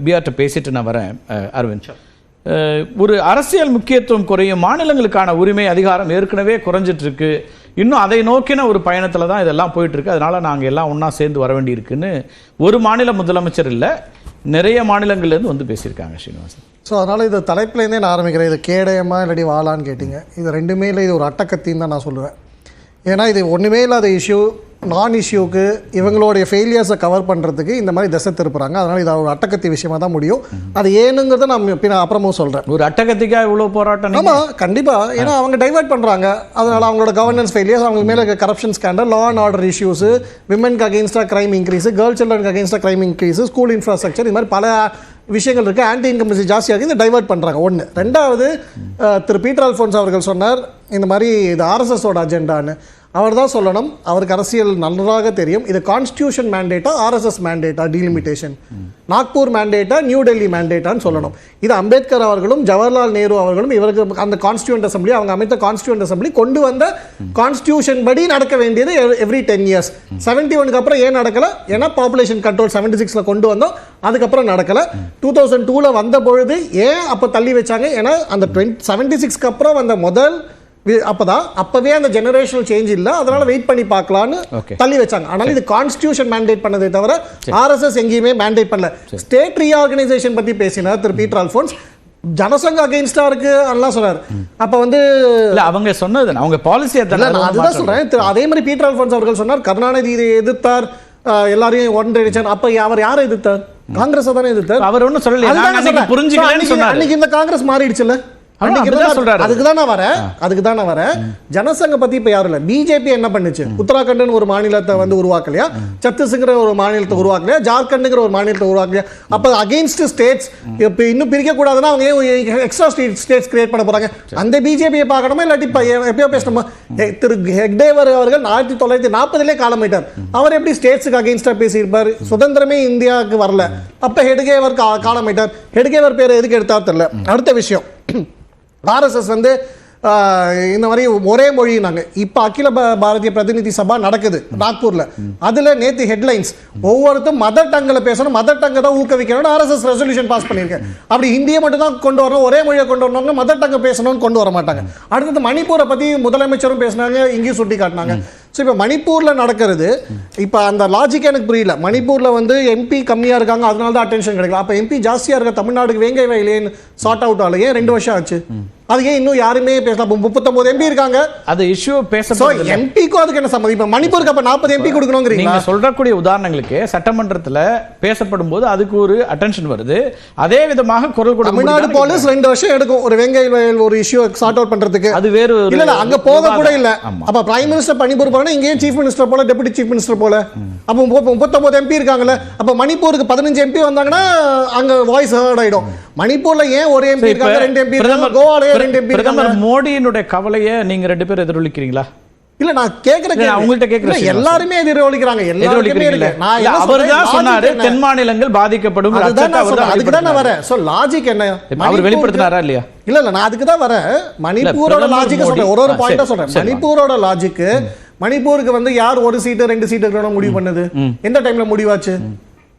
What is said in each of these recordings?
பிஆர்ட்ட பேசிட்டு நான் வரேன். அரவிந்த், ஒரு அரசியல் முக்கியத்துவம் குறையும், மாநிலங்களுக்கான உரிமை அதிகாரம் ஏற்கனவே குறைஞ்சிட்டு இருக்கு, இன்னும் அதை நோக்கின ஒரு பயணத்தில் தான் இதெல்லாம் போயிட்டு இருக்கு, அதனால நாங்கள் எல்லாம் ஒன்றா சேர்ந்து வர வேண்டியிருக்குன்னு ஒரு மாநில முதலமைச்சர் இல்லை, நிறைய மாநிலங்கள்லேருந்து வந்து பேசியிருக்காங்க ஸ்ரீனிவாசன். ஸோ அதனால் இது தலைப்புலேருந்தே நான் ஆரம்பிக்கிறேன். இது கேடயமா இல்லாட்டி வாழான்னு கேட்டிங்க. இது ரெண்டுமே இல்லை, இது ஒரு அட்டக்கத்தின்னு தான் நான் சொல்லுவேன். ஏன்னா இது ஒன்றுமே இல்லாத இஷ்யூ, நான் இஷ்யூக்கு இவங்களுடைய ஃபெயிலியர்ஸை கவர் பண்ணுறதுக்கு இந்த மாதிரி திசை திருப்புறாங்க. அதனால் இது ஒரு அட்டக்கத்தி விஷயமா தான் முடியும். அது ஏனுங்கிறத நான் அப்புறமும் சொல்கிறேன். ஒரு அட்டக்கத்திக்காக இவ்வளோ போராட்டம்? ஆமாம், கண்டிப்பாக. ஏன்னா அவங்க டைவர்ட் பண்ணுறாங்க. அதனால் அவங்களோட கவர்னன்ஸ் ஃபெயிலியர்ஸ், அவங்க மேலே corruption scandal, law and order issues, விமென்க்கு அகேன்ஸ்டாக கிரைம் இன்க்ரீஸு, கேர்ள் சில்ட்ரனுக்கு அகேன்ஸ்டாக கிரைம் இன்க்ரீஸு, ஸ்கூல் இன்ஃப்ராஸ்ட்ரக்சர், இது மாதிரி பல விஷயங்கள் இருக்குது. ஆன்டி இன்கம்பன்சி ஜாஸ்தியாக இருக்குது, இந்த டைவர்ட் பண்ணுறாங்க. ஒன்று. ரெண்டாவது, திரு பீட்டர் அல்ஃபோன்ஸ் அவர்கள் சொன்னார் இந்த மாதிரி இது ஆர்எஸ்எஸோட அஜெண்டான்னு. அவர் தான் சொல்லணும், அவருக்கு அரசியல் நன்றாக தெரியும். இது கான்ஸ்டியூஷன் மேண்டேட்டா ஆர்எஸ்எஸ் மேண்டேட்டா டீலிமிட்டேஷன், நாக்பூர் மேண்டேட்டா நியூ டெல்லி மேண்டேட்டான்னு சொல்லணும். இது அம்பேத்கர் அவர்களும் ஜவஹர்லால் நேரு அவர்களும் இவருக்கு அந்த கான்ஸ்டியூண்ட் அசம்பிளி, அவங்க அமைத்த கான்ஸ்டியூண்ட் அசம்பிளி கொண்டு வந்த கான்ஸ்டியூஷன் படி நடக்க வேண்டியது எவ்ரி 10 years. 71க்கு அப்புறம் ஏன் நடக்கலை? ஏன்னா பாப்புலேஷன் கண்ட்ரோல் 76ல கொண்டு வந்தோம், அதுக்கப்புறம் நடக்கலை. 2002ல வந்த பொழுது ஏன் அப்போ தள்ளி வச்சாங்க? ஏன்னா அந்த 76க்கு அப்புறம் வந்த முதல் அப்பவே அந்த ஜெனரேஷனல் சேஞ்ச் இல்ல, அதனால வெயிட் பண்ணி பார்க்கலாம்னு தள்ளி வச்சாங்க. ஆனால் இது கான்ஸ்டிடியூஷன் மேண்டேட் பண்ணதே தவிர ஆர்எஸ்எஸ் எங்கேயுமே மேண்டேட் பண்ணல. ஸ்டேட் ரீஆர்கனைசேஷன் பத்தி பேசினார் திரு பீட்டர் அல்ஃபோன்ஸ். ஜனசங்க அகைன்ஸ்டா இருக்கு அதெல்லாம் சொல்றாரு. அப்ப வந்து அவங்க சொன்னது அவங்க பாலிசி அதுதான் சொல்றேன். அதே மாதிரி பீட்டர் அல்ஃபோன்ஸ் அவர்கள் சொன்னார் கருணாநிதி இதை எதிர்த்தார், எல்லாரையும் ஒன்றிணைச்சார். அப்ப அவர் யாரை எதிர்த்தார்? காங்கிரஸ் தானே எதிர்த்தார். அவர் ஒன்னும் சொல்லல, அன்னைக்கு இந்த காங்கிரஸ் மாறிடுச்சுல்ல. அதுக்கு தான் வரேன். ஜனசங்க பத்தி இப்ப யாரும் இல்ல. பிஜேபி என்ன பண்ணுச்சு? உத்தராகண்ட் ஒரு மாநிலத்தை வந்து உருவாக்கலையா? சத்தீஸ்கர் ஒரு மாநிலத்தை உருவாக்கலையா? ஜார்க்கண்ட்ங்கிற ஒரு மாநிலத்தை உருவாக்கலையா? அப்ப அகைன்ஸ்ட் ஸ்டேட்ஸ் இன்னும் பிரிக்க கூடாதுன்னா அவங்க எக்ஸ்ட்ரா ஸ்டேட்ஸ் கிரியேட் பண்ண போறாங்க. அந்த பிஜேபியை பார்க்கணுமா இல்லாட்டி எப்பயோ பேசணுமா? திரு ஹெக்டேவர் அவர்கள் 1940 காலமாயிட்டார். அவர் எப்படி ஸ்டேட்ஸுக்கு அகைன்ஸ்டா பேசியிருப்பார்? சுதந்திரமே இந்தியாவுக்கு வரல, அப்ப ஹெட்கேவர் காலமாயிட்டார். ஹெட்கேவர் பேரை எதுக்கு எடுத்தார் தெரியல. அடுத்த விஷயம், ஆர்எஸ்எஸ் வந்து இந்த மாதிரி ஒரே மொழினாங்க. இப்போ அகில பாரதிய பிரதிநிதி சபா நடக்குது நாக்பூர்ல. அதுல நேத்து ஹெட்லைன்ஸ் ஒவ்வொருத்தரும் மதர் டங்கில் பேசணும், மதர் டங்கை தான் ஊக்குவிக்கணும். ஆர்எஸ்எஸ் ரெசல்யூஷன் பாஸ் பண்ணியிருக்கேன். அப்படி ஹிந்தியை மட்டும் தான் கொண்டு வரணும், ஒரே மொழியை கொண்டு வரணும், மதர் டங்கை பேசணும்னு கொண்டு வர மாட்டாங்க. அடுத்தது மணிப்பூரை பத்தி முதலமைச்சரும் பேசினாங்க, இங்கேயும் சுட்டி காட்டினாங்க. ஸோ இப்போ மணிப்பூரில் நடக்கிறது, இப்போ அந்த லாஜிக் எனக்கு புரியல. மணிப்பூரில் வந்து எம்பி கம்மியாக இருக்காங்க, அதனால தான் அட்டென்ஷன் கிடைக்கல. அப்போ எம்பி ஜாஸ்தியாக இருக்க தமிழ்நாடுக்கு வேங்கை வயலேன்னு சார்ட் அவுட் ஆகல. ஏன் 2 வருஷம் ஆச்சு? அது ஏன் இன்னும் யாருமே பேசலாம்? 39 எம்பி இருக்காங்க, அது இஷ்யூ பேச. எம்பிக்கும் அதுக்கு என்ன சம்மந்தம்? இப்போ மணிப்பூருக்கு அப்போ 40 எம்பி கொடுக்கணுங்கிறீங்க. நீங்க சொல்றக்கூடிய உதாரணங்களுக்கு சட்டமன்றத்தில் பேசப்படும் போது அதுக்கு ஒரு அட்டென்ஷன் வருது. அதே விதமாக குரல் கூட தமிழ்நாடு போலீஸ் 2 வருஷம் எடுக்கும் ஒரு வேங்கை வயல் ஒரு இஷ்யூ சார்ட் அவுட் பண்றதுக்கு. அது வேறு இல்ல, அங்க போக கூட இல்ல. அப்ப பிரைம் மினிஸ்டர் மணிப்பூர் போனா இங்கேயும் சீஃப் மினிஸ்டர் போல, டெபுட்டி சீஃப் மினிஸ்டர் போல. அப்போ 39 எம்பி இருக்காங்கல்ல, அப்ப மணிப்பூருக்கு 15 எம்பி வந்தாங்கன்னா அங்க வாய்ஸ் ஹர்ட் ஆயிடும். மணிப்பூர்ல ஏன் ஒரு எம்பி இருக்காங்க, 2 எம்பி இருக்காங்க, கோவால 2 எம்பி இருக்காங்க. பிரதமர் மோடியினுடைய கவலையை நீங்க 2 பேர் எதிரொலிக்கிறீங்களா? இல்ல, நான் கேக்குறேன், உங்கள்ட்ட கேக்குறேன். எல்லாருமே எதிரொலிக்கிறாங்க. அவர் தான் சொன்னாரு தென் மாநிலங்கள் பாதிக்கப்படும். அதுக்கு தான் நான் வரேன். சோ லாஜிக் என்ன அவர் வெளிப்படுத்தினாரா இல்லையா? இல்ல, நான் அதுக்கு தான் வரேன். மணிப்பூரோட லாஜிக் சொல்றேன், ஒரு பாயிண்டா சொல்றேன். மணிப்பூரோட லாஜிக், மணிப்பூருக்கு வந்து யார் 1 சீட்டு 2 சீட்டு முடிவு பண்ணது? எந்த டைம்ல முடிவாச்சு?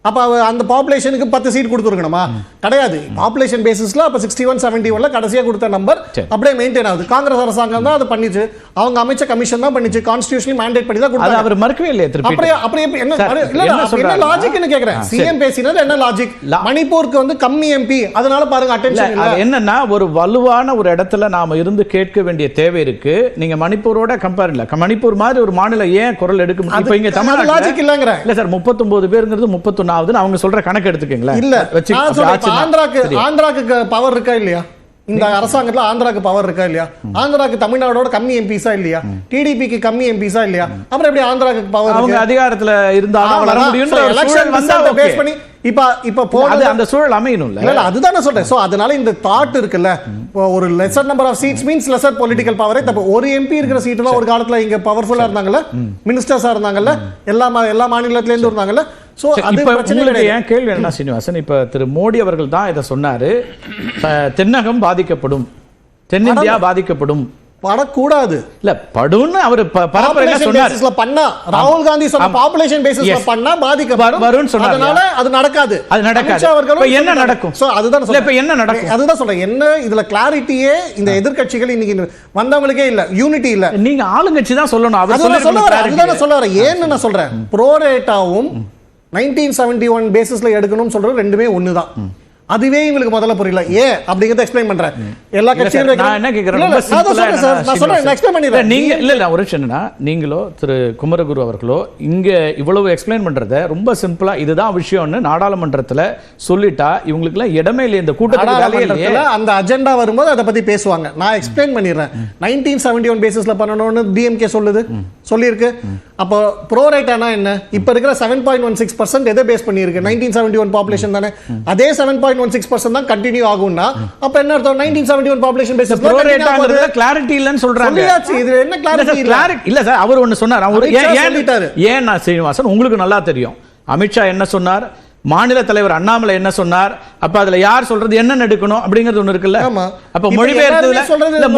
அப்ப அந்த பாப்புலேஷனுக்கு 10 சீட் கொடுத்துருக்கணுமா? கிடையாது. பாப்புலேஷன் பேசிஸ்ல அப்ப 61-71ல கடைசியா கொடுத்த நம்பர் அப்படியே மெயின்டைன் ஆகுது. காங்கிரஸ் அரசாங்கம் தான் அது பண்ணிச்சு, அவங்க அமைச்ச கமிஷன் தான் பண்ணிச்சு, கான்ஸ்டிடியூஷனலி மேண்டேட் பண்ணி தான் கொடுத்தாங்க. அவர் மறுக்கவே இல்லையே திருப்பி. அப்படியே என்ன லாஜிக்னு கேக்குறேன். சிஎம் பேசினது என்ன லாஜிக்? மணிப்பூருக்கு வந்து கம்மி எம்பி, அதனால பாருங்க அட்டென்ஷன் இல்ல. என்னன்னா ஒரு வலுவான ஒரு இடத்துல நாம இருந்து கேட்க வேண்டிய தேவை இருக்கு. நீங்க மணிப்பூரோட கம்பேர் இல்ல, மணிப்பூர் மாதிரி ஒரு மாநிலம் ஏன் குரல் எடுக்க முடியும்? இப்போ இங்க தமிழ்நாடு லாஜிக் இல்லங்கற. இல்ல சார், 39 பேர்ங்கிறது 31 அவங்க சொல்ற கணக்கு எடுத்துக்கீங்களா? இல்ல, ஆந்திராக்கு பவர் இருக்கா இல்லையா? இந்த அரசாங்கத்துல ஆந்திராக்கு பவர் இருக்கா இல்லையா? ஆந்திராக்கு தமிழ்நாடோட கம்மி எம்பிஸா இல்லையா? டிடிபிக்கு கம்மி எம்பிஸா இல்லையா? அப்புறம் எப்படி ஆந்திராக்கு பவர்? அவங்க அதிகாரத்துல இருந்தாலும் வர முடியும்ன்ற எலெக்ஷன் வந்தா பேஸ் பண்ணி இப்ப போறது அந்த சூழல் அமையணும் இல்ல? அதுதான் நான் சொல்றேன். சோ அதனால இந்த தாட் இருக்குல்ல, ஒரு lesser number of seats means lesser political power. தப்பு. ஒரு எம்பி இருக்கிற சீட் தான் ஒரு காலத்துல இங்க பவர்ஃபுல்லா இருந்தாங்கல்ல, மினிஸ்டர்ஸா இருந்தாங்கல்ல, எல்லா மாநிலத்தில இருந்து இருந்தாங்கல்ல. சோ அது பிரச்சனை. ஏன் கேள்வி என்ன சீனிவாசன், இப்ப திரு மோடி அவர்கள் தான் இதை சொன்னாரு, தென்னகம் பாதிக்கப்படும், தென்னிந்தியா பாதிக்கப்படும், படக்கூடாது. இல்ல படுன்னு அவர் பரப்புரையில சொன்னார். பண்ணா ராகுல் காந்தி சொன்ன பாப்புலேஷன் பேசிஸ்ல பண்ணா பாதிக்கப்படும் சொன்னார். அதனால அது நடக்காது. அது நடக்காது. இப்ப என்ன நடக்கும்? சோ அதுதான் சொல்றேன். இப்ப என்ன நடக்கும்? அதுதான் சொல்றேன். என்ன இதுல கிளாரிட்டியே இந்த எதிர்க்கட்சிகள் இன்னைக்கு வந்தவங்களுக்கே இல்ல, யூனிட்டி இல்ல. நீங்க ஆளுங்கட்சி தான் சொல்லணும். அவர் சொல்லுவாரு. அதுதான் சொல்றாரு. ஏன்னு நான் சொல்றேன், ப்ரோரேட்டாவும் 1971 பேசிஸ்ல எடுக்கணும்னு சொல்றது ரெண்டுமே ஒண்ணுதான். அதுவே இவங்களுக்கு முதல்ல புரியல. ஏன் அப்படிங்கறத எக்ஸ்பிளைன் பண்றேன். எல்லா கட்சிகளும் நான் என்ன கேக்குறேன், ரொம்ப சிம்பிளா நான் சொல்றேன், நான் எக்ஸ்பிளைன் பண்ணிடுறேன். நீங்க இல்ல ஒரு விஷயம் என்னன்னா, நீங்களோ திரு குமரகுரு அவர்களோ இங்க இவ்வளவு எக்ஸ்பிளைன் பண்றத ரொம்ப சிம்பிளா இதுதான் விஷயம்னு நாடாளுமன்றத்துல சொல்லிட்டா இவங்களுக்கு எல்லாம் இடமே இல்லை. இந்த கூட்டத்துல அந்த அஜெண்டா வரும்போது அதை பத்தி பேசுவாங்க. நான் எக்ஸ்பிளைன் பண்ணிடுறேன். 1971 பேசிஸ்ல பண்ணணும்னு டிஎம்கே சொல்லுது, சொல்லியிருக்கு. அப்போ ப்ரோ ரேட்டானா என்ன? இப்ப இருக்கிற 7.16% எதை பேஸ் பண்ணியிருக்கு? 1971 பாப்புலேஷன் தானே. அதே 7.16% தான் கண்டினியூ ஆகும்னா அப்ப என்ன அர்த்தம்? 1971 பாப்புலேஷன் பேசிஸ் ப்ரோ ரேட்டாங்கிறதுல கிளாரிட்டி இல்லன்னு சொல்றாங்க. இது என்ன கிளாரிட்டி இல்ல சார். அவர் ஒன்னு சொன்னார். அவர் ஏன் நான் ஸ்ரீனிவாசன் உங்களுக்கு நல்லா தெரியும். அமித்ஷா என்ன சொன்னார், மாநில தலைவர் அண்ணாமலை என்ன சொன்னார், அப்ப அதுல யார் சொல்றது என்ன எடுக்கணும் அப்படிங்கிறது ஒண்ணு இருக்குல்ல. அப்ப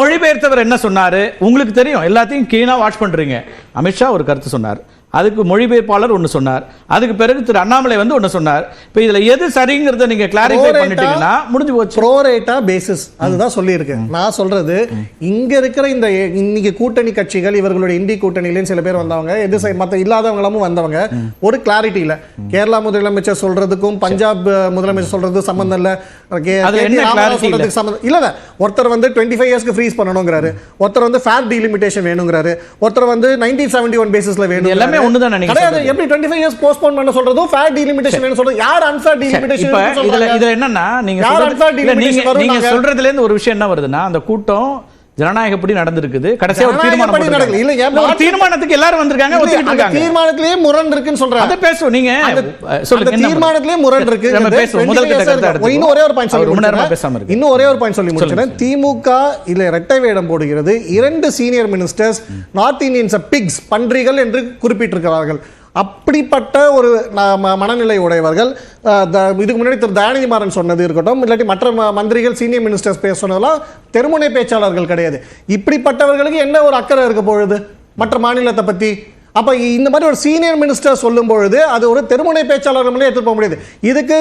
மொழிபெயர்த்தவர் என்ன சொன்னாரு உங்களுக்கு தெரியும். எல்லாத்தையும் கீழா வாட்ச் பண்றீங்க. அமித்ஷா ஒரு கருத்து சொன்னார், அதுக்கு மொழிபெயர்ப்பாளர் ஒன்னு சொன்னார், அதுக்கு பிறகு திரு அண்ணாமலை வந்து ஒன்னு சொன்னார். இப்ப இதுல எது சரிங்கிறத நீங்க கிளாரிஃபை பண்ணிட்டீங்கன்னா முடிஞ்சு போச்சு. ப்ரோ ரேட்டா பேசிஸ் அதுதான் சொல்லி இருக்கு. நான் சொல்றது இங்க இருக்கிற இந்த இன்னைக்கு கூட்டணி கட்சிகள், இவர்களுடைய இந்தி கூட்டணியிலும் சில பேர் வந்தவங்க, எது மத்த இல்லாதவங்களும் வந்தவங்க, ஒரு கிளாரிட்டி இல்ல. கேரளா முதலமைச்சர் சொல்றதுக்கும் பஞ்சாப் முதலமைச்சர் சொல்றது சம்பந்தம் இல்ல. சொல்றதுக்கு சம்பந்தம் இல்ல. ஒருத்தர் வந்து 25 இயர்ஸ்க்கு ஃப்ரீஸ் பண்ணணும்ங்கறாரு, ஒருத்தர் வந்து ஃபேர் டீலிமிட்டேஷன் வேணும்ங்கறாரு, ஒருத்தர் வந்து 1971 பேசிஸ்ல வேணும். எல்லாமே ஒண்ணுதான் நினைக்கிறேன். எப்படி 25 இயர்ஸ் போஸ்ட்போன் பண்ண சொல்றதோ ஃபேர் டீலிமிட்டேஷன் வேணும் சொல்றது. யார் அன்ஃபேர் டீலிமிட்டேஷன் சொல்றாங்க? இதுல என்னன்னா நீங்க சொல்றதுல இருந்து ஒரு விஷயம் என்ன வருதுன்னா, அந்த கூட்டம் ஜனநாயகப்படி நடந்திருக்குது. கடைசியா ஒரு தீர்மானம் நடக்கல. இல்ல ஒரு தீர்மானத்துக்கு எல்லாரும் வந்திருக்காங்க, ஒத்துக்கிட்டு இருக்காங்க. தீர்மானத்திலேயே முரண் இருக்குன்னு சொல்றாங்க. அத பேசுவோம். நீங்க சொல்லுங்க. தீர்மானத்திலேயே முரண் இருக்கு. நம்ம பேசுவோம். முதல் கட்ட இன்னும் ஒரே ஒரு பாயிண்ட் சொல்லி ரொம்ப நேரமா பேசாம இருக்கு. இன்னும் ஒரே ஒரு பாயிண்ட் சொல்லி முடிச்சேன். திமுக இல்ல இரட்டை வேடம் போடுகிறது. 2 senior ministers north Indians pigs, பன்றிகள் என்று குறிப்பிட்டிருக்கிறார்கள். அப்படிப்பட்ட ஒரு மனநிலை உடையவர்கள். இதுக்கு முன்னாடி திரு தயாநிதி மாறன் சொன்னது இருக்கட்டும், இல்லாட்டி மற்ற மந்திரிகள் சீனியர் மினிஸ்டர்ஸ் பேச சொன்னதெல்லாம் தெருமுனை பேச்சாளர்கள் கிடையாது. இப்படிப்பட்டவர்களுக்கு என்ன ஒரு அக்கறை இருக்க பொழுது மற்ற மாநிலத்தை பத்தி? அப்ப இந்த மாதிரி ஒரு சீனியர் மினிஸ்டர் சொல்லும் பொழுது அது ஒரு தெருமுனை பேச்சாளர்களே எடுத்துக்க முடியாது. இதுக்கு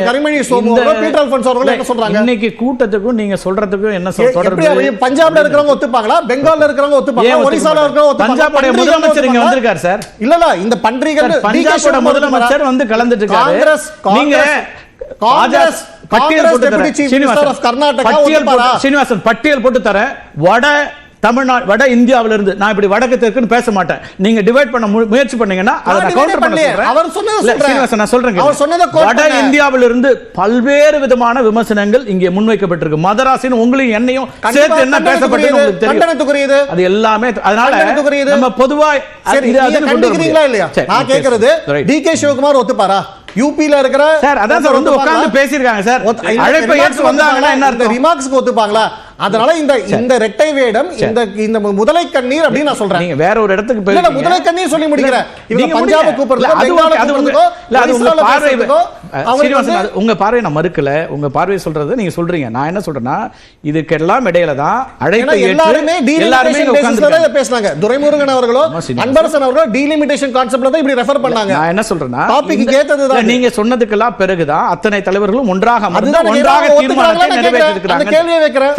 கரிமணி சோமு பீட்டர் அல்போன்ஸ் அவர்கள் என்ன சொல்றாங்க? இன்னைக்கு கூட்டத்துக்கும் நீங்க சொல்றதுக்கும் என்ன தொடர்பு? பஞ்சாப்ல இருக்கிறவங்க ஒத்துப்பாங்களா? பெங்கால்ல இருக்கிறவங்க ஒத்துப்பாங்களா? ஒரிசால இருக்கிறவங்க ஒத்துப்பாங்களா? பஞ்சாபோட முதலமைச்சர் இங்க வந்திருக்கார் சார். இல்ல இந்த பன்றிகள் பஞ்சாபோட முதலமைச்சர் வந்து கலந்துட்டு இருக்காரு. நீங்க காங்கிரஸ் பட்டியல் போட்டு தர சீனிவாசன் பட்டியல் போட்டு தர தமிழ்நாடு வட இந்தியாவில இருந்து நான் இப்படி வடக்கு தெற்குன்னு பேச மாட்டேன். நீங்க டிவைட் பண்ண முயற்சி பண்ணீங்கன்னா அதை நான் கவுண்டர் பண்ண சொல்றேன். அவர் சொன்னது நான் சொல்றேன். அவர் சொன்னது வட இந்தியாவில இருந்து பல்வேறு விதமான விமர்சனங்கள் இங்கே முன்வைக்கப்பட்டிருக்கு. மதராசின் உங்களையும் என்னையும் சேர்த்து என்ன பேசப்பட்டது உங்களுக்கு தெரியும். அது எல்லாமே அதனால நம்ம பொதுவா கண்டிக்கிறீங்களா இல்லையா? நான் கேக்குறது டிகே சிவகுமார் ஒத்துப்பாரா? யூபில இருக்கிற சார் அதான் சார் வந்து உட்கார்ந்து பேசிருக்காங்க சார். அழைப்பை ஏற்று வந்தாங்கன்னா என்ன அர்த்தம்? ரிமார்க்ஸ்க்கு ஒத்துப்பாங்களா? அதனால இந்த ரெட்டை வேடம், இந்த முதலை கண்ணீர் அப்படி நான் சொல்றேன். நீங்க வேற ஒரு இடத்துக்கு போய் முதலை கண்ணீர் சொல்லி முடிக்கிறேன். இவங்க பஞ்சாப் கூப்பிடுறது அது உங்க பார்வை. சீனிவாசன் உங்க பார்வை நான் மறுக்கல. உங்க பார்வை சொல்றது நீங்க சொல்றீங்க. நான் என்ன சொல்றேன்னா இதுக்கெல்லாம் இடையில தான் அழைப்பை எல்லாருமே உட்கார்ந்து பேசுறாங்க. துரைமுருகன் அவர்களோ அன்பரசன் அவர்களோ டீலிமிட்டேஷன் கான்செப்ட்ல தான் இப்படி ரெஃபர் பண்ணாங்க. நான் என்ன சொல்றேன்னா டாபிக் கேட்டது நீங்க சொன்னதுக்கெல்லாம் பிறகுதான் அத்தனை தலைவர்களும் ஒன்றாக தீர்மானத்தை நிறைவேற்றி இருக்கிறாங்க. கேள்வி வைக்கிறேன்.